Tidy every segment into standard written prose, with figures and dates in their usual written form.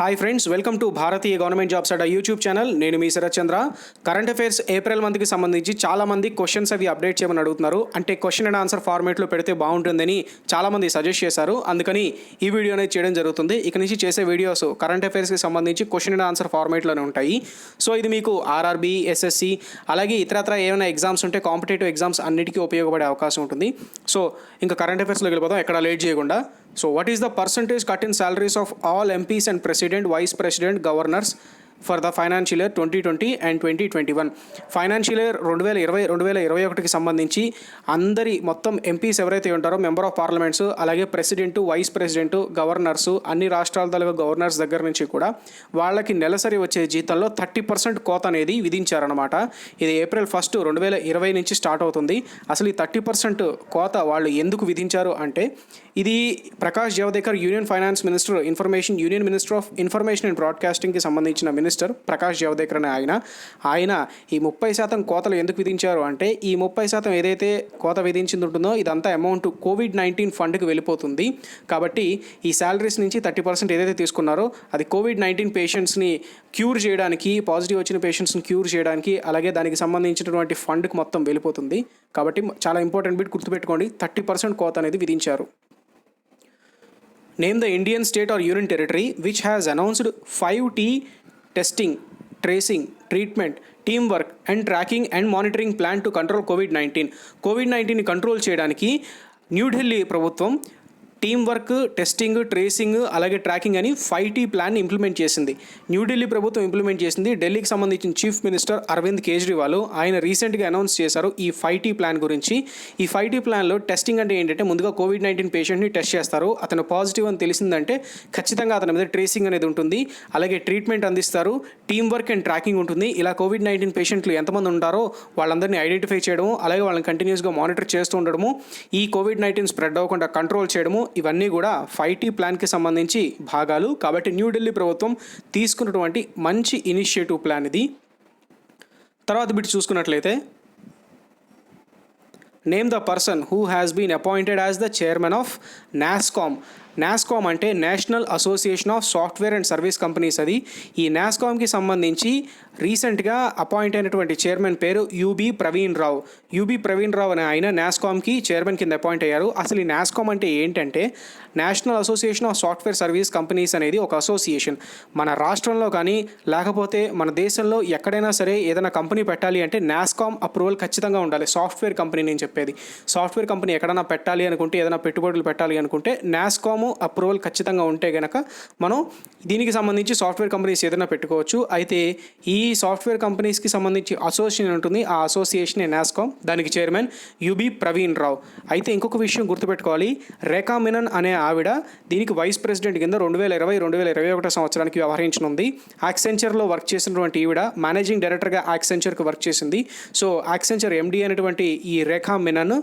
Hi friends, welcome to Bharatiya government jobs Adda YouTube channel. నేను మీ శరత్ చంద్ర. Current affairs April మంత్కి సంబంధించి చాలామంది క్వశ్చన్స్ అవి అప్డేట్ చేయమని అడుగుతున్నారు. అంటే క్వశ్చన్ అండ్ ఆన్సర్ ఫార్మేట్లో పెడితే బాగుంటుందని చాలామంది సజెస్ట్ చేశారు. అందుకని ఈ వీడియో అనేది చేయడం జరుగుతుంది. ఇక నుంచి చేసే వీడియోస్ కరెంట్ అఫైర్స్కి సంబంధించి క్వశ్చన్ అండ్ ఆన్సర్ ఫార్మేట్లోనే ఉంటాయి. సో ఇది మీకు ఆర్ఆర్బీ, ఎస్ఎస్సి అలాగే ఇతరత్ర ఏమైనా ఎగ్జామ్స్ ఉంటే కాంపిటేటివ్ ఎగ్జామ్స్ అన్నిటికీ ఉపయోగపడే అవకాశం ఉంటుంది. సో ఇంకా కరెంట్ అఫైర్స్లోకి వెళ్ళిపోదాం ఎక్కడ లేట్ చేయకుండా. So what is the percentage cut in salaries of all MPs and president, vice president, governors for the financial year 2020 and 2021? Financial year 2020-2021కి సంబంధించి అందరి మొత్తం ఎంపీస్ ఎవరైతే ఉంటారో మెంబర్ ఆఫ్ పార్లమెంట్స్, అలాగే ప్రెసిడెంట్, వైస్ ప్రెసిడెంట్, గవర్నర్స్, అన్ని రాష్ట్రాల తాలూకా governors దగ్గర నుంచి కూడా వాళ్ళకి నెలసరి వచ్చే జీతంలో 30% కోత అనేది విధించారనమాట. ఇది April 1, 2020 నుంచి స్టార్ట్ అవుతుంది. అసలు ఈ 30% కోత వాళ్ళు ఎందుకు విధించారు అంటే, ఇది Prakash Javadekar union finance minister, union minister of information and బ్రాడ్కాస్టింగ్కి సంబంధించిన మినిస్టర్ ప్రకాష్ జవదేకర్ అనే ఆయన ఈ 30% కోతలు ఎందుకు విధించారు అంటే, ఈ 30% ఏదైతే కోత విధించింది ఉంటుందో ఇదంతా అమౌంట్ COVID-19 ఫండ్కి వెళ్ళిపోతుంది. కాబట్టి ఈ శాలరీస్ నుంచి 30% ఏదైతే తీసుకున్నారో అది COVID-19 పేషెంట్స్ని క్యూర్ చేయడానికి, పాజిటివ్ వచ్చిన పేషెంట్స్ని క్యూర్ చేయడానికి, అలాగే దానికి సంబంధించినటువంటి ఫండ్కి మొత్తం వెళ్ళిపోతుంది. కాబట్టి చాలా ఇంపార్టెంట్ బిట్ గుర్తుపెట్టుకోండి, 30% కోత అనేది విధించారు. Name the Indian state or union territory which has announced 5T testing, tracing, treatment, teamwork and tracking and monitoring plan to control COVID-19. COVID-19ని కంట్రోల్ చేయడానికి న్యూఢిల్లీ ప్రభుత్వం టీమ్ వర్క్, టెస్టింగ్, ట్రేసింగ్ అలాగే ట్రాకింగ్ అని 5T plan implement చేసింది. న్యూఢిల్లీ ప్రభుత్వం implement చేసింది. ఢిల్లీకి సంబంధించిన చీఫ్ మినిస్టర్ అరవింద్ కేజ్రీవాల్ ఆయన రీసెంట్గా అనౌన్స్ చేశారు ఈ 5T ప్లాన్ గురించి. ఈ 5T ప్లాన్లో టెస్టింగ్ అంటే ఏంటంటే, ముందుగా COVID-19 పేషెంట్ని టెస్ట్ చేస్తారు. అతను పాజిటివ్ అని తెలిసిందంటే ఖచ్చితంగా అతని మీద ట్రేసింగ్ అనేది ఉంటుంది. అలాగే ట్రీట్మెంట్ అందిస్తారు, టీమ్ వర్క్ అండ్ ట్రాకింగ్ ఉంటుంది. ఇలా COVID-19 పేషెంట్లు ఎంతమంది ఉంటారో వాళ్ళందరినీ ఐడెంటిఫై చేయడము, అలాగే వాళ్ళని కంటిన్యూస్గా మానిటర్ చేస్తూ ఉండడము, ఈ COVID-19 స్ప్రెడ్ అవ్వకుండా కంట్రోల్ చేయడము, ఇవన్నీ కూడా 5T ప్లాన్కి సంబంధించి భాగాలు. కాబట్టి న్యూఢిల్లీ ప్రభుత్వం తీసుకున్నటువంటి మంచి ఇనిషియేటివ్ ప్లాన్ ఇది. తర్వాత బిట్ చూసుకున్నట్లయితే, name the person who has been appointed as the chairman of NASSCOM. NASSCOM అంటే national association of software and service companies. అది ఈ నాస్కామ్కి సంబంధించి రీసెంట్గా అపాయింట్ అయినటువంటి చైర్మన్ పేరు యూబీ ప్రవీణ్ రావు అనే ఆయన నాస్కామ్కి చైర్మన్ కింద అపాయింట్ అయ్యారు. అసలు ఈ నాస్కామ్ అంటే ఏంటంటే, national association of software service companies అనేది ఒక అసోసియేషన్. మన రాష్ట్రంలో కానీ లేకపోతే మన దేశంలో ఎక్కడైనా సరే ఏదైనా కంపెనీ పెట్టాలి అంటే నాస్కామ్ అప్రూవల్ ఖచ్చితంగా ఉండాలి. సాఫ్ట్వేర్ కంపెనీ నేను చెప్పేది, సాఫ్ట్వేర్ కంపెనీ ఎక్కడైనా పెట్టాలి అనుకుంటే, ఏదైనా పెట్టుబడులు పెట్టాలి అనుకుంటే నాస్కామ్ అప్రూవల్ ఖచ్చితంగా ఉంటే గనక మనం దీనికి సంబంధించి సాఫ్ట్వేర్ కంపెనీస్ ఏదైనా పెట్టుకోవచ్చు. అయితే ఈ సాఫ్ట్వేర్ కంపెనీస్కి సంబంధించి అసోసియేషన్ ఉంటుంది, ఆ అసోసియేషన్ నాస్కామ్. దానికి చైర్మన్ యూబీ ప్రవీణ్ రావు. అయితే ఇంకొక విషయం గుర్తుపెట్టుకోవాలి, రేఖా మీనన్ అనే ఆవిడ దీనికి వైస్ ప్రెసిడెంట్ కింద 2020-2021 సంవత్సరానికి వ్యవహరించనుంది. యాక్సెంచర్లో వర్క్ చేసినటువంటి ఈవిడ మేనేజింగ్ డైరెక్టర్గా యాక్సెంచర్కి వర్క్ చేసింది. సో యాక్సెంచర్ ఎండి అనేటువంటి ఈ రేఖా మీనన్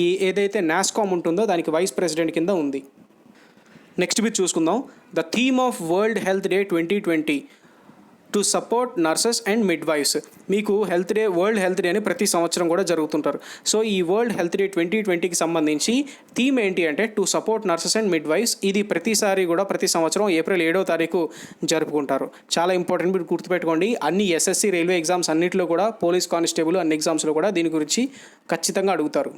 ఈ ఏదైతే నాస్కామ్ ఉంటుందో దానికి వైస్ ప్రెసిడెంట్ కింద ఉంది. నెక్స్ట్ బిట్ చూసుకుందాం. The theme of world health day 2020 to support nurses and midwives. మీకు వరల్డ్ హెల్త్ డే అని ప్రతి సంవత్సరం కూడా జరుగుతుంటారు. సో ఈ వరల్డ్ హెల్త్ డే 2020కి సంబంధించి థీమ్ ఏంటి అంటే to support nurses and midwives. ఇది ప్రతి సంవత్సరం April 7వ తారీఖు జరుపుకుంటారు. చాలా ఇంపార్టెంట్, మీరు గుర్తుపెట్టుకోండి. అన్ని ఎస్ఎస్సి, రైల్వే ఎగ్జామ్స్ అన్నింటిలో కూడా, పోలీస్ కానిస్టేబుల్ అన్ని ఎగ్జామ్స్లో కూడా దీని గురించి ఖచ్చితంగా అడుగుతారు.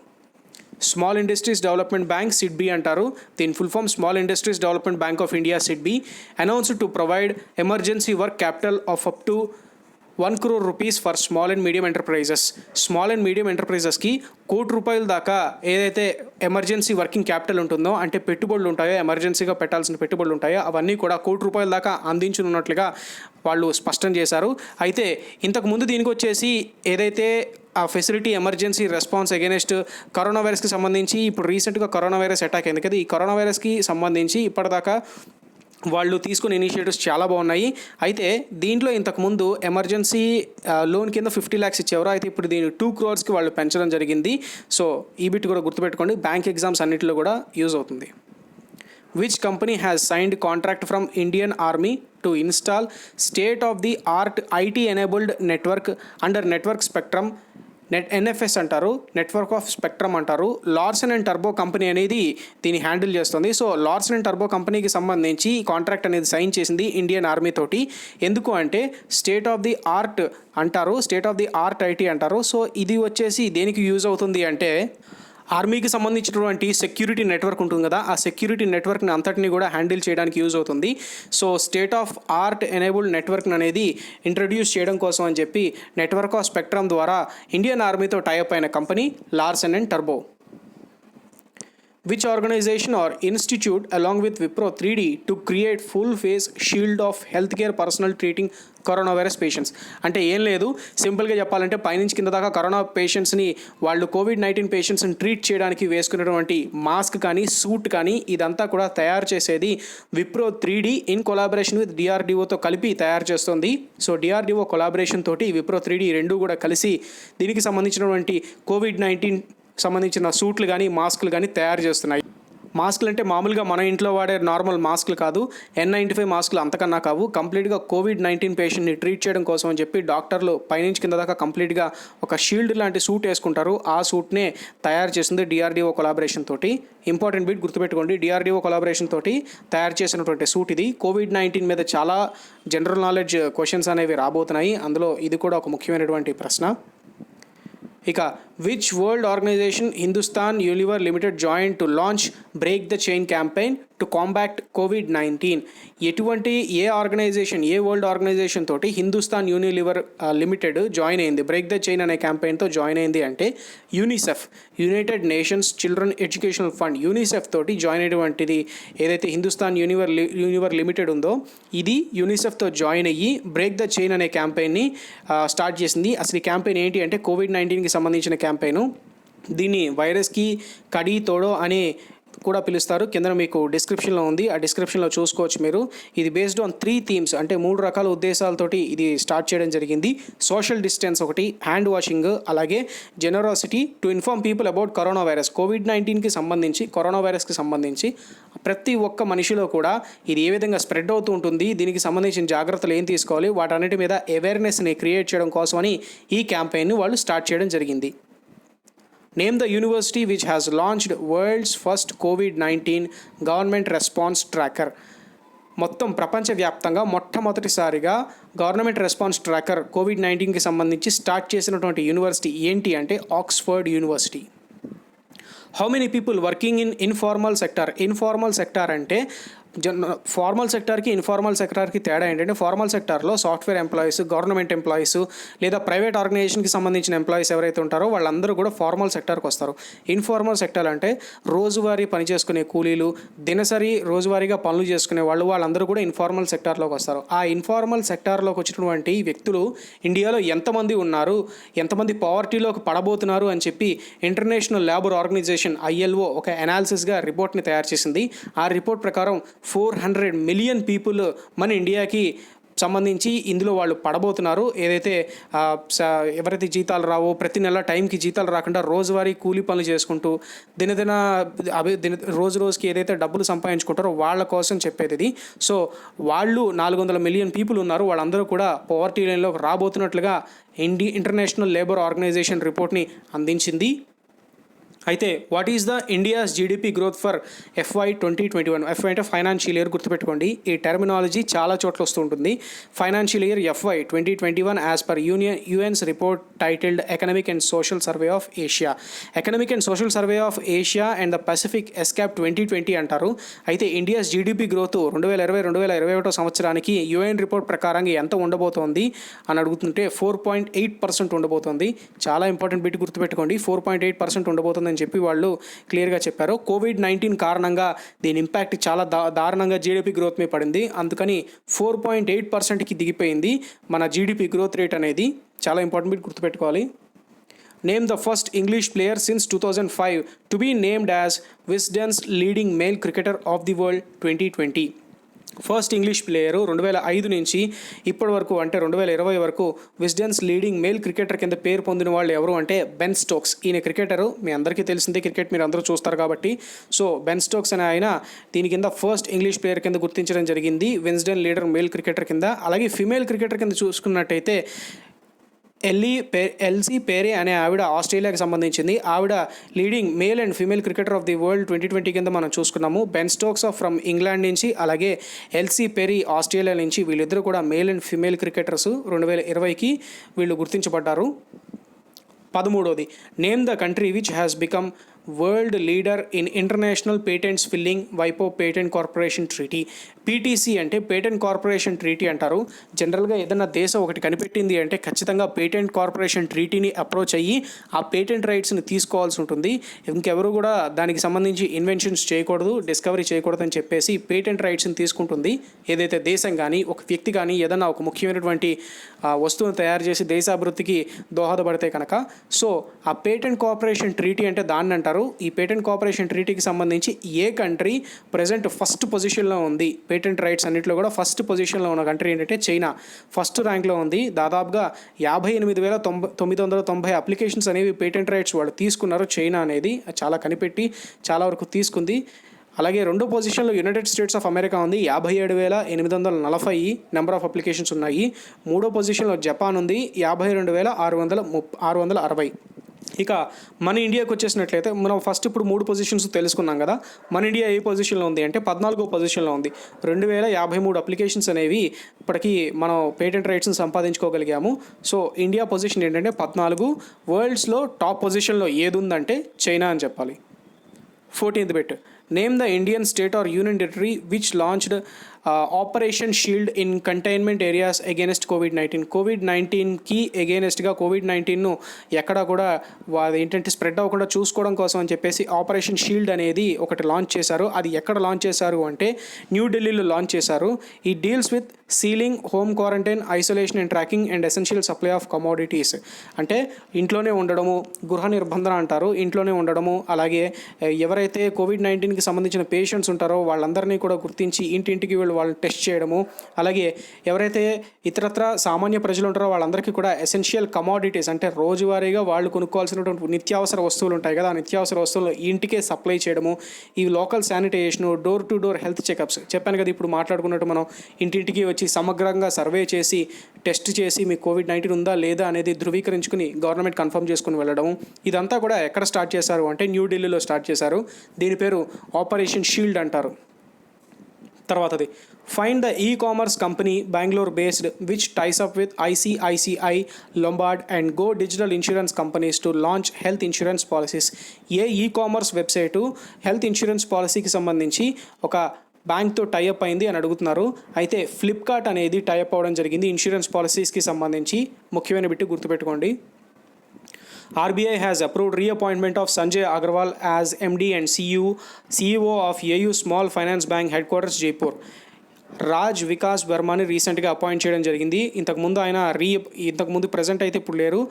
Small industries development bank, SIDBI అంటారు. దీని full form small industries development bank of India, SIDBI, announced to provide emergency work capital of up to 1 crore rupees for small and medium enterprises. Small and medium ఎంటర్ప్రైజెస్కి ₹1,00,00,000 దాకా ఏదైతే emergency working capital ఉంటుందో, అంటే పెట్టుబడులు ఉంటాయో, ఎమర్జెన్సీగా పెట్టాల్సిన పెట్టుబడులు ఉంటాయో, అవన్నీ కూడా ₹1,00,00,000 దాకా అందించనున్నట్లుగా వాళ్ళు స్పష్టం చేశారు. అయితే ఇంతకుముందు దీనికి వచ్చేసి ఏదైతే ఆ facility emergency response against corona వైరస్కి సంబంధించి, ఇప్పుడు రీసెంట్గా కరోనా వైరస్ అటాక్ అయింది కదా, ఈ కరోనా వైరస్కి సంబంధించి ఇప్పటిదాకా వాళ్ళు తీసుకునే ఇనిషియేటివ్స్ చాలా బాగున్నాయి. అయితే దీంట్లో ఇంతకుముందు ఎమర్జెన్సీ లోన్ కింద 50 lakhs ఇచ్చేవారు. అయితే ఇప్పుడు దీన్ని 2 crores వాళ్ళు పెంచడం జరిగింది. సో ఈ బిట్ కూడా గుర్తుపెట్టుకోండి, బ్యాంక్ ఎగ్జామ్స్ అన్నింటిలో కూడా యూజ్ అవుతుంది. Which company has signed contract from Indian Army to install state-of-the-art IT-enabled network under Network Spectrum NFS అంటారు, నెట్వర్క్ ఆఫ్ స్పెక్ట్రమ్ అంటారు. లార్సన్ అండ్ టర్బో కంపెనీ అనేది దీన్ని హ్యాండిల్ చేస్తుంది. సో లార్సన్ అండ్ టర్బో కంపెనీకి సంబంధించి ఈ కాంట్రాక్ట్ అనేది సైన్ చేసింది ఇండియన్ ఆర్మీ తోటి. ఎందుకు అంటే స్టేట్ ఆఫ్ ది ఆర్ట్ అంటారు, state of the art IT అంటారు. సో ఇది వచ్చేసి దేనికి యూజ్ అవుతుంది అంటే ఆర్మీకి సంబంధించినటువంటి సెక్యూరిటీ నెట్వర్క్ ఉంటుంది కదా, ఆ సెక్యూరిటీ నెట్వర్క్ని అంతటిని కూడా హ్యాండిల్ చేయడానికి యూజ్ అవుతుంది. So state of art enabled network అనేది ఇంట్రడ్యూస్ చేయడం కోసం అని చెప్పి నెట్వర్క్ ఆఫ్ స్పెక్ట్రమ్ ద్వారా ఇండియన్ ఆర్మీతో టైఅప్ అయిన company Larson and turbo. Which organization or institute along with Wipro 3D to create full face shield of healthcare personnel treating corona virus patients? అంటే ఏం లేదు, సింపుల్గా చెప్పాలంటే పైనుంచి కింద దాకా కరోనా పేషెంట్స్ని, వాళ్ళు కోవిడ్-19 పేషెంట్స్ని ట్రీట్ చేయడానికి వేసుకున్నటువంటి మాస్క్ కానీ సూట్ కానీ ఇదంతా కూడా తయారు చేసేది Wipro 3D in collaboration with డిఆర్డిఓతో కలిపి తయారు చేస్తుంది. సో డిఆర్డిఓ కొలాబరేషన్ తోటి విప్రో 3D రెండు కూడా కలిసి దీనికి సంబంధించినటువంటి కోవిడ్-19 సంబంధించిన సూట్లు కానీ మాస్కులు కానీ తయారు చేస్తున్నాయి. మాస్కులు అంటే మామూలుగా మన ఇంట్లో వాడే నార్మల్ మాస్కులు కాదు, N95 మాస్కులు అంతకన్నా కావు. కంప్లీట్గా కోవిడ్-19 పేషెంట్ని ట్రీట్ చేయడం కోసం అని చెప్పి డాక్టర్లు పైనుంచి కింద దాకా కంప్లీట్గా ఒక షీల్డ్ లాంటి సూట్ వేసుకుంటారు. ఆ సూట్నే తయారు చేసింది డిఆర్డిఓ కొలాబరేషన్ తోటి. ఇంపార్టెంట్ బిట్ గుర్తుపెట్టుకోండి, డిఆర్డిఓ కొలాబరేషన్ తోటి తయారు చేసినటువంటి సూట్ ఇది. కోవిడ్-19 మీద చాలా జనరల్ నాలెడ్జ్ క్వశ్చన్స్ అనేవి రాబోతున్నాయి, అందులో ఇది కూడా ఒక ముఖ్యమైనటువంటి ప్రశ్న. ఇక which world organisation Hindustan Unilever limited join to launch break the chain campaign to combat కోవిడ్-19? ఎటువంటి ఏ వరల్డ్ ఆర్గనైజేషన్ తోటి హిందుస్థాన్ యూనిలివర్ లిమిటెడ్ జాయిన్ అయింది, బ్రేక్ ద చైన్ అనే క్యాంపెయిన్తో జాయిన్ అయింది అంటే UNICEF, united nations children educational fund, UNICEF తోటి జాయిన్ అయినటువంటిది ఏదైతే హిందుస్థాన్ యూనిలివర్ లిమిటెడ్ ఉందో ఇది యూనిసెఫ్తో జాయిన్ అయ్యి బ్రేక్ ద చైన్ అనే క్యాంపెయిన్ని స్టార్ట్ చేసింది. అసలు ఈ క్యాంపెయిన్ ఏంటి అంటే కోవిడ్-19కి సంబంధించిన క్యాంపెయిన్. దీన్ని వైరస్కి కడి తోడో అనే కూడా పిలుస్తారు. కింద మీకు డిస్క్రిప్షన్లో ఉంది, ఆ డిస్క్రిప్షన్లో చూసుకోవచ్చు మీరు. ఇది బేస్డ్ ఆన్ 3 థీమ్స్, అంటే 3 రకాల ఉద్దేశాలతోటి ఇది స్టార్ట్ చేయడం జరిగింది. సోషల్ డిస్టెన్స్ ఒకటి, హ్యాండ్ వాషింగ్, అలాగే generosity to inform people about corona virus. కోవిడ్-19కి సంబంధించి, కరోనా వైరస్కి సంబంధించి ప్రతి ఒక్క మనిషిలో కూడా ఇది ఏ విధంగా స్ప్రెడ్ అవుతూ ఉంటుంది, దీనికి సంబంధించిన జాగ్రత్తలు ఏం తీసుకోవాలి, వాటన్నిటి మీద అవేర్నెస్ని క్రియేట్ చేయడం కోసమని ఈ క్యాంపెయిన్ను వాళ్ళు స్టార్ట్ చేయడం జరిగింది. Name the university which has launched world's first COVID-19 government response tracker. మొత్తం ప్రపంచవ్యాప్తంగా మొట్టమొదటిసారిగా గవర్నమెంట్ రెస్పాన్స్ ట్రాకర్ కోవిడ్-19కి సంబంధించి స్టార్ట్ చేసినటువంటి యూనివర్సిటీ ఏంటి అంటే Oxford university. How many people working in informal sector? Informal sector అంటే ఫార్మల్ సెక్టార్కి ఇన్ఫార్మల్ సెక్టార్కి తేడా ఏంటంటే ఫార్మల్ సెక్టార్లో సాఫ్ట్వేర్ ఎంప్లాయీస్, గవర్నమెంట్ ఎంప్లాయీస్ లేదా ప్రైవేట్ ఆర్గనైజేషన్కి సంబంధించిన ఎంప్లాయీస్ ఎవరైతే ఉంటారో వాళ్ళందరూ కూడా ఫార్మల్ సెక్టార్కి వస్తారు. ఇన్ఫార్మల్ సెక్టార్ అంటే రోజువారీ పని చేసుకునే కూలీలు, దినసరి రోజువారీగా పనులు చేసుకునే వాళ్ళందరూ కూడా ఇన్ఫార్మల్ సెక్టార్లోకి వస్తారు. ఆ ఇన్ఫార్మల్ సెక్టార్లోకి వచ్చినటువంటి వ్యక్తులు ఇండియాలో ఎంతమంది ఉన్నారు, ఎంతమంది పావర్టీలోకి పడబోతున్నారు అని చెప్పి ఇంటర్నేషనల్ లేబర్ ఆర్గనైజేషన్ ILO ఒక అనాలిసిస్గా రిపోర్ట్ని తయారు చేసింది. ఆ రిపోర్ట్ ప్రకారం 400 మిలియన్ పీపుల్ మన ఇండియాకి సంబంధించి ఇందులో వాళ్ళు పడబోతున్నారు. ఏదైతే ఎవరైతే జీతాలు రావో, ప్రతి నెల టైంకి జీతాలు రాకుండా రోజువారీ కూలీ పనులు చేసుకుంటూ రోజు రోజుకి ఏదైతే డబ్బులు సంపాదించుకుంటారో వాళ్ళ కోసం చెప్పేది ఇది. సో వాళ్ళు 400 మిలియన్ పీపుల్ ఉన్నారు, వాళ్ళందరూ కూడా పవర్టీ లైన్లోకి రాబోతున్నట్లుగా ఇంటర్నేషనల్ లేబర్ ఆర్గనైజేషన్ రిపోర్ట్ని అందించింది. అయితే what is the India's GDP growth for FY 2021? FY అంటే ఫైనాన్షియల్ ఇయర్, గుర్తుపెట్టుకోండి. ఈ టర్మినాలజీ చాలా చోట్ల వస్తూ ఉంటుంది. Financial year FY 2021 as per UN's report titled economic and social survey of Asia. Economic and social survey of Asia and the Pacific ఎస్కాప్ 2020 అంటారు. అయితే India's GDP growth 2020-2021 సంవత్సరానికి UN రిపోర్ట్ ప్రకారంగా ఎంత ఉండబోతోంది అని అడుగుతుంటే 4.8% ఉండబోతోంది. చాలా ఇంపార్టెంట్ బిట్ గుర్తుపెట్టుకోండి, 4.8% ఉండబోతుంది అని చెప్పి వాళ్ళు క్లియర్గా చెప్పారు. కోవిడ్-19 కారణంగా దీని ఇంపాక్ట్ చాలా దారుణంగా జీడిపి గ్రోత్ మీద పడింది. అందుకని 4.8%కి దిగిపోయింది మన జీడిపి గ్రోత్ రేట్ అనేది. చాలా ఇంపార్టెంట్ బిట్ గుర్తుపెట్టుకోవాలి. Name the first English player since 2005 to be named as Wisden's leading male cricketer of the world 2020. First English player 2005 నుంచి ఇప్పటి వరకు అంటే 2020 వరకు విస్డెన్స్ లీడింగ్ మేల్ క్రికెటర్ కింద పేరు పొందిన వాళ్ళు ఎవరు అంటే బెన్ స్టోక్స్. ఈయన క్రికెటరు, మీ అందరికీ తెలిసిందే, క్రికెట్ మీరు అందరూ చూస్తారు కాబట్టి. సో బెన్ స్టోక్స్ అనే ఆయన దీని కింద ఫస్ట్ ఇంగ్లీష్ ప్లేయర్ కింద గుర్తించడం జరిగింది, విస్డెన్ లీడర్ మేల్ క్రికెటర్ కింద. అలాగే ఫిమేల్ క్రికెటర్ కింద చూసుకున్నట్టయితే ఎల్సీ పేరే అనే ఆవిడ ఆస్ట్రేలియాకి సంబంధించింది. ఆవిడ leading male and female cricketer of the world 2020 కింద మనం చూసుకున్నాము. బెన్ స్టోక్స్ ఫ్రమ్ ఇంగ్లాండ్ నుంచి, అలాగే ఎల్సీ పెరీ ఆస్ట్రేలియా నుంచి, వీళ్ళిద్దరూ కూడా మేల్ అండ్ ఫీమేల్ క్రికెటర్స్ 2020కి వీళ్ళు గుర్తించబడ్డారు. 13వది, name the country which has become world leader in international patents filing వైపో పేటెంట్ కార్పొరేషన్ ట్రీటీ. పీటీసీ అంటే పేటెంట్ కార్పొరేషన్ ట్రీటీ అంటారు. జనరల్గా ఏదైనా దేశం ఒకటి కనిపెట్టింది అంటే ఖచ్చితంగా పేటెంట్ కార్పొరేషన్ ట్రీటీని అప్రోచ్ అయ్యి ఆ పేటెంట్ రైట్స్ని తీసుకోవాల్సి ఉంటుంది. ఇంకెవరు కూడా దానికి సంబంధించి ఇన్వెన్షన్స్ చేయకూడదు, డిస్కవరీ చేయకూడదు అని చెప్పేసి పేటెంట్ రైట్స్ని తీసుకుంటుంది. ఏదైతే దేశం కానీ ఒక వ్యక్తి కానీ ఏదైనా ఒక ముఖ్యమైనటువంటి వస్తువును తయారు చేసి దేశాభివృద్ధికి దోహదపడితే కనుక, సో ఆ పేటెంట్ కార్పొరేషన్ ట్రీటీ అంటే దాన్ని అంటారు. ఈ పేటెంట్ కార్పొరేషన్ ట్రీటీకి సంబంధించి ఏ కంట్రీ ప్రజెంట్ ఫస్ట్ పొజిషన్లో ఉంది, పేటెంట్ రైట్స్ అన్నింటిలో కూడా ఫస్ట్ పొజిషన్లో ఉన్న కంట్రీ ఏంటంటే చైనా ఫస్ట్ ర్యాంక్లో ఉంది. దాదాపుగా 58,990 అప్లికేషన్స్ అనేవి పేటెంట్ రైట్స్ వాళ్ళు తీసుకున్నారు. చైనా అనేది చాలా కనిపెట్టి చాలా వరకు తీసుకుంది. అలాగే రెండో పొజిషన్లో యునైటెడ్ స్టేట్స్ ఆఫ్ అమెరికా ఉంది, 57,840 నెంబర్ ఆఫ్ అప్లికేషన్స్ ఉన్నాయి. మూడో పొజిషన్లో జపాన్ ఉంది, 52,660. ఇక మన ఇండియాకి వచ్చేసినట్లయితే మనం ఫస్ట్ ఇప్పుడు 3 పొజిషన్స్ తెలుసుకున్నాం కదా. మన ఇండియా ఏ పొజిషన్లో ఉంది అంటే 14వ పొజిషన్లో ఉంది. 2,053 అప్లికేషన్స్ అనేవి ఇప్పటికీ మనం పేటెంట్ రైట్స్ని సంపాదించుకోగలిగాము. సో ఇండియా పొజిషన్ ఏంటంటే 14. వరల్డ్స్లో టాప్ పొజిషన్లో ఏది ఉందంటే చైనా అని చెప్పాలి. 14th bit, name the Indian state or union territory which launched operation shield in containment areas against కోవిడ్-19. కోవిడ్-19కి అగేనెస్ట్గా కోవిడ్-19ను ఎక్కడా కూడా ఏంటంటే స్ప్రెడ్ అవ్వకుండా చూసుకోవడం కోసం అని చెప్పేసి ఆపరేషన్ షీల్డ్ అనేది ఒకటి లాంచ్ చేశారు. అది ఎక్కడ లాంచ్ చేశారు అంటే న్యూఢిల్లీలో లాంచ్ చేశారు. ఈ deals with ceiling, home quarantine, isolation and tracking and essential supply of commodities. అంటే ఇంట్లోనే ఉండడము, గృహ నిర్బంధన అంటారు, ఇంట్లోనే ఉండడము. అలాగే ఎవరైతే కోవిడ్-19కి సంబంధించిన పేషెంట్స్ ఉంటారో వాళ్ళందరినీ కూడా గుర్తించి ఇంటింటికి వాళ్ళని టెస్ట్ చేయడము. అలాగే ఎవరైతే ఇతరత్ర సామాన్య ప్రజలు ఉంటారో వాళ్ళందరికీ కూడా ఎసెన్షియల్ కమోడిటీస్ అంటే రోజువారీగా వాళ్ళు కొనుక్కోవాల్సినటువంటి నిత్యావసర వస్తువులు ఉంటాయి కదా, ఆ నిత్యావసర వస్తువులు ఇంటికే సప్లై చేయడము. ఈ local sanitisation, door to door health checkups చెప్పాను కదా ఇప్పుడు మాట్లాడుకున్నట్టు, మనం ఇంటింటికి వచ్చి సమగ్రంగా సర్వే చేసి టెస్ట్ చేసి మీకు కోవిడ్-19 ఉందా లేదా అనేది ధృవీకరించుకుని గవర్నమెంట్ కన్ఫర్మ్ చేసుకుని వెళ్ళడం. ఇదంతా కూడా ఎక్కడ స్టార్ట్ చేశారు అంటే న్యూఢిల్లీలో స్టార్ట్ చేశారు. దీని పేరు ఆపరేషన్ షీల్డ్ అంటారు. తర్వాతది, find the e-commerce company Bengaluru based which ties up with ICICI, Lombard and go digital insurance companies to launch health insurance policies. ఏ ఈ-కామర్స్ వెబ్సైటు హెల్త్ ఇన్సూరెన్స్ పాలసీకి సంబంధించి ఒక బ్యాంక్తో టైఅప్ అయింది అని అడుగుతున్నారు. అయితే ఫ్లిప్కార్ట్ అనేది టైఅప్ అవ్వడం జరిగింది ఇన్సూరెన్స్ పాలసీస్కి సంబంధించి. ముఖ్యమైన బిట్టు గుర్తుపెట్టుకోండి. RBI has approved reappointment of Sanjay Agarwal as MD and CEO of AU Small Finance Bank Headquarters, Jaipur. Raj Vikas వర్మని రీసెంట్గా అపాయింట్ చేయడం జరిగింది. ఇంతకుముందు ఆయన ఇంతకుముందు ప్రజెంట్ అయితే ఇప్పుడు లేరు,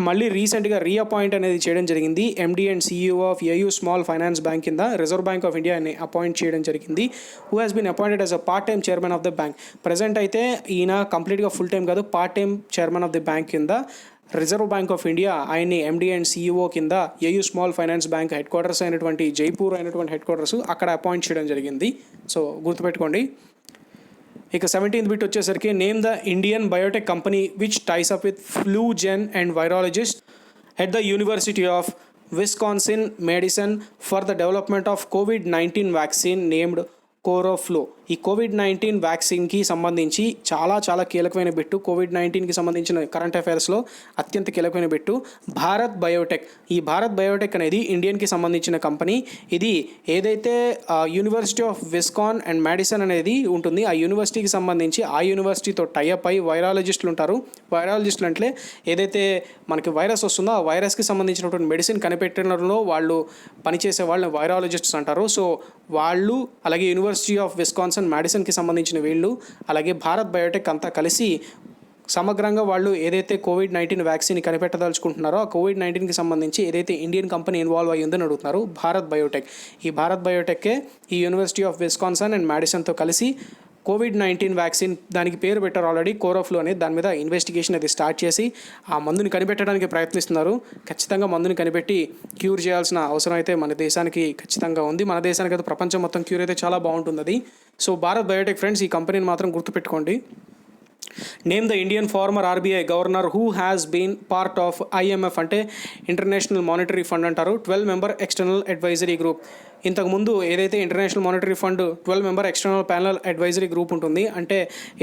మళ్ళీ రీసెంట్గా రీఅపాయింట్ అనేది చేయడం జరిగింది. MD and CEO of AU small finance bank కింద రిజర్వ్ బ్యాంక్ ఆఫ్ ఇండియా అని అపాయింట్ చేయడం జరిగింది. Who has been appointed as a part time chairman of the bank. Present అయితే ఈయన కంప్లీట్గా ఫుల్ టైం కాదు, part time chairman of the bank కింద reserve bank of India ఆయన్ని ఎండి అండ్ CEO కింద AU small finance bank headquarters అయినటువంటి జైపూర్ అయినటువంటి head quarters అక్కడ అపాయింట్ చేయడం జరిగింది. సో గుర్తుపెట్టుకోండి. ఇక 17th బిట్ వచ్చేసరికి, name the Indian biotech company which ties up with FluGen and virologist at the university of Wisconsin medicine for the development of కోవిడ్-19 vaccine named CoroFlu. ఈ కోవిడ్-19 వ్యాక్సిన్కి సంబంధించి చాలా కీలకమైన బిట్టు. కోవిడ్-19కి సంబంధించిన కరెంట్ అఫైర్స్లో అత్యంత కీలకమైన బిట్టు భారత్ బయోటెక్. ఈ భారత్ బయోటెక్ అనేది ఇండియన్కి సంబంధించిన కంపెనీ. ఇది ఏదైతే యూనివర్సిటీ ఆఫ్ విస్కాన్ అండ్ మెడిసిన్ అనేది ఉంటుంది, ఆ యూనివర్సిటీకి సంబంధించి ఆ యూనివర్సిటీతో టైఅప్ అయి వైరాలజిస్టులు ఉంటారు. వైరాలజిస్టులు అంటే ఏదైతే మనకి వైరస్ వస్తుందో ఆ వైరస్కి సంబంధించినటువంటి మెడిసిన్ కనిపెట్టడంలో వాళ్ళు పనిచేసే వాళ్ళని వైరాలజిస్ట్స్ అంటారు. సో వాళ్ళు, అలాగే యూనివర్సిటీ ఆఫ్ విస్కాన్సిన్ మెడిసిన్కి సంబంధించిన వీళ్ళు, అలాగే భారత్ బయోటెక్ అంతా కలిసి సమగ్రంగా వాళ్ళు ఏదైతే కోవిడ్-19 వ్యాక్సిన్ కనిపెట్టదలుచుకుంటున్నారో ఆ కోవిడ్-19కి సంబంధించి ఏదైతే ఇండియన్ కంపెనీ ఇన్వాల్వ్ అయ్యి ఉందని అడుగుతున్నారు భారత్ బయోటెక్. ఈ భారత్ బయోటెక్కే ఈ యూనివర్సిటీ ఆఫ్ విస్కాన్సిన్ అండ్ మెడిసిన్తో కలిసి కోవిడ్-19 వ్యాక్సిన్, దానికి పేరు పెట్టారు ఆల్రెడీ కోరోఫ్లో అనేది, దాని మీద ఇన్వెస్టిగేషన్ అది స్టార్ట్ చేసి ఆ మందుని కనిపెట్టడానికి ప్రయత్నిస్తున్నారు. ఖచ్చితంగా మందుని కనిపెట్టి క్యూర్ చేయాల్సిన అవసరం అయితే మన దేశానికి ఖచ్చితంగా ఉంది. మన దేశానికి అయితే ప్రపంచం మొత్తం క్యూర్ అయితే చాలా బాగుంటుంది అది. సో భారత్ బయోటెక్ ఫ్రెండ్స్, ఈ కంపెనీని మాత్రం గుర్తుపెట్టుకోండి. Name the Indian former RBI governor who has been part of IMF అంటే ఇంటర్నేషనల్ మానిటరీ ఫండ్ అంటారు 12 మెంబర్ ఎక్స్టర్నల్ అడ్వైజరీ గ్రూప్. ఇంతకుముందు ఏదైతే international monetary fund 12 member external panel advisory group ఉంటుంది, అంటే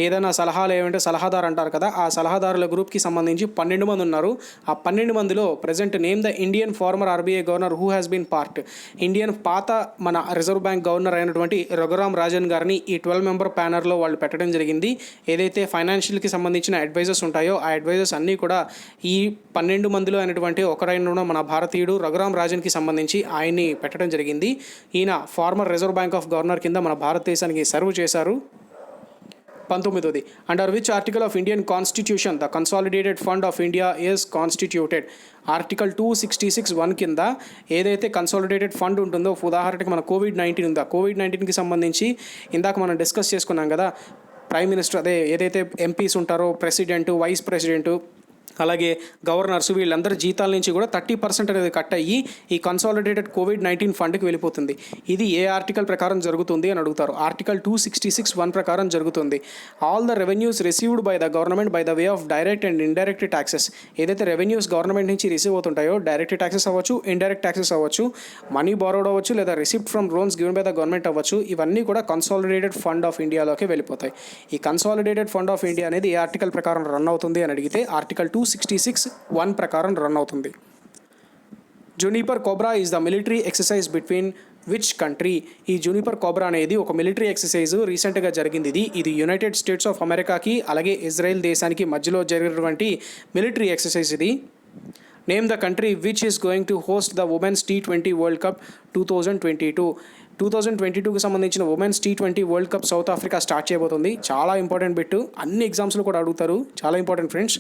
ఏదైనా సలహాలు ఏమంటే సలహాదారు అంటారు కదా, ఆ సలహాదారుల గ్రూప్కి సంబంధించి 12 మంది ఉన్నారు. ఆ 12 మందిలో present name the Indian former RBI governor who has been part, Indian పాత మన రిజర్వ్ బ్యాంక్ గవర్నర్ అయినటువంటి రఘురామ్ రాజన్ గారిని ఈ 12 మెంబర్ ప్యానర్లో వాళ్ళు పెట్టడం జరిగింది. ఏదైతే ఫైనాన్షియల్కి సంబంధించిన అడ్వైజర్స్ ఉంటాయో ఆ అడ్వైజర్స్ అన్నీ కూడా ఈ 12 మందిలో అయినటువంటి ఒకరైన మన భారతీయుడు రఘురామ్ రాజన్కి సంబంధించి ఆయన్ని పెట్టడం జరిగింది. ఈయన former reserve bank of governor కింద మన భారతదేశానికి సర్వ్ చేశారు. 19ది under which article of Indian constitution the consolidated fund of India is constituted. Article 266(1) కింద ఏదైతే కన్సాలిడేటెడ్ ఫండ్ ఉంటుందో, ఉదాహరణకి మన కోవిడ్-19 ఉందా, కోవిడ్-19కి సంబంధించి ఇందాక మనం డిస్కస్ చేసుకున్నాం కదా, ప్రైమ్ మినిస్టర్ అదే ఏదైతే ఎంపీస్ ఉంటారో, ప్రెసిడెంట్, వైస్ ప్రెసిడెంట్, అలాగే గవర్నర్స్, వీళ్ళందరి జీతాల నుంచి కూడా 30% అనేది కట్ అయ్యి ఈ కన్సాలిడేటెడ్ కోవిడ్-19 ఫండ్కి వెళ్ళిపోతుంది. ఇది ఏ ఆర్టికల్ ప్రకారం జరుగుతుంది అని అడుగుతారు. ఆర్టికల్ 266(1) ప్రకారం జరుగుతుంది. All the revenues received by the government by the way of direct and indirect taxes, ఏదైతే రెవెన్యూస్ గవర్నమెంట్ నుంచి రిసీవ్ అవుతుంటాయో, డైరెక్ట్ ట్యాక్సెస్ అవ్వచ్చు, ఇండైరెక్ట్ ట్యాక్సెస్ అవ్వచ్చు, మనీ బారోడ్ అవ్వచ్చు, లేదా receipt from loans given by the government అవ్వచ్చు, ఇవన్నీ కూడా consolidated fund of ఇండియాలోకి వెళ్ళిపోతాయి. ఈ కన్సాలిడేటెడ్ ఫండ్ ఆఫ్ ఇండియా అనేది ఏ ఆర్టికల్ ప్రకారం రన్ అవుతుంది అని అడిగితే ఆర్టికల్ 266(1) ప్రకారం రన్ అవుతుంది. Juniper cobra is the military exercise between which country. ఈ జూనిపర్ కోబ్రా అనేది ఒక మిలిటరీ ఎక్సర్సైజ్ రీసెంట్గా జరిగింది. ఇది యునైటెడ్ స్టేట్స్ ఆఫ్ అమెరికాకి అలాగే ఇజ్రాయెల్ దేశానికి మధ్యలో జరిగినటువంటి మిలిటరీ ఎక్సర్సైజ్ ఇది. Name the country which is going to host the women's T20 world cup 2022. 2022కి సంబంధించిన women's T20 world cup South Africa start చేయబోతుంది. చాలా ఇంపార్టెంట్ బిట్, అన్ని ఎగ్జామ్స్లో కూడా అడుగుతారు, చాలా important friends.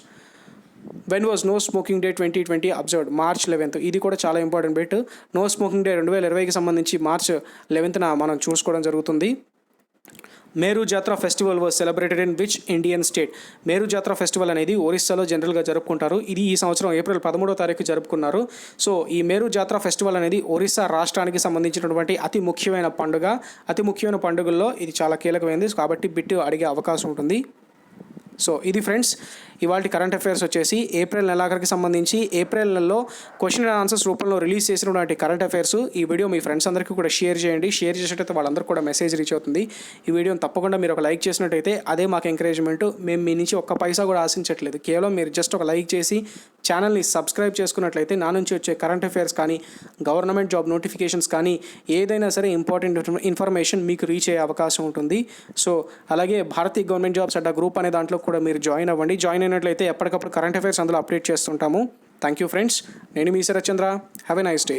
When was no smoking day 2020 observed, March 11th. ఇది కూడా చాలా important bit. No smoking day 2020కి సంబంధించి March 11th మనం చూసుకోవడం జరుగుతుంది. Meru Jatra festival was celebrated in which Indian state. Meru Jatra festival అనేది ఒరిస్సాలో జనరల్గా జరుపుకుంటారు. ఇది ఈ సంవత్సరం April 13వ తారీఖు జరుపుకున్నారు. సో ఈ మేరు జాత్ర ఫెస్టివల్ అనేది ఒరిస్సా రాష్ట్రానికి సంబంధించినటువంటి అతి ముఖ్యమైన పండుగ. అతి ముఖ్యమైన పండుగల్లో ఇది చాలా కీలకమైనది కాబట్టి బిట్ అడిగే అవకాశం ఉంటుంది. సో ఇది ఫ్రెండ్స్ ఇవాళ కరెంట్ అఫైర్స్ వచ్చేసి ఏప్రిల్ నెలాఖరికి సంబంధించి ఏప్రిల్ నెలలో క్వశ్చన్ అండ్ ఆన్సర్స్ రూపంలో రిలీజ్ చేసినటువంటి కరెంట్ అఫైర్స్. ఈ వీడియో మీ ఫ్రెండ్స్ అందరికీ కూడా షేర్ చేయండి. షేర్ చేసేటైతే వాళ్ళందరికీ కూడా మెసేజ్ రీచ్ అవుతుంది. ఈ వీడియోని తప్పకుండా మీరు ఒక లైక్ చేసినట్టయితే అదే మాకు ఎంకరేజ్మెంట్. మేము మీ నుంచి ఒక్క పైసా కూడా ఆశించట్లేదు, కేవలం మీరు జస్ట్ ఒక లైక్ చేసి ఛానల్ని సబ్స్క్రైబ్ చేసుకున్నట్లయితే నా నుంచి వచ్చే కరెంట్ అఫైర్స్ కానీ గవర్నమెంట్ జాబ్ నోటిఫికేషన్స్ కానీ ఏదైనా సరే ఇంపార్టెంట్ ఇన్ఫర్మేషన్ మీకు రీచ్ అయ్యే అవకాశం ఉంటుంది. సో అలాగే Bharatiya government jobs Adda group అనే దాంట్లో కూడా మీరు జాయిన్ అవ్వండి. జాయిన్ అయినట్లయితే ఎప్పటికప్పుడు కరెంట్ అఫైర్స్ అందులో అప్డేట్ చేస్తుంటాము. Thank you friends. నేను మీ Sharath Chandra. Have a nice day.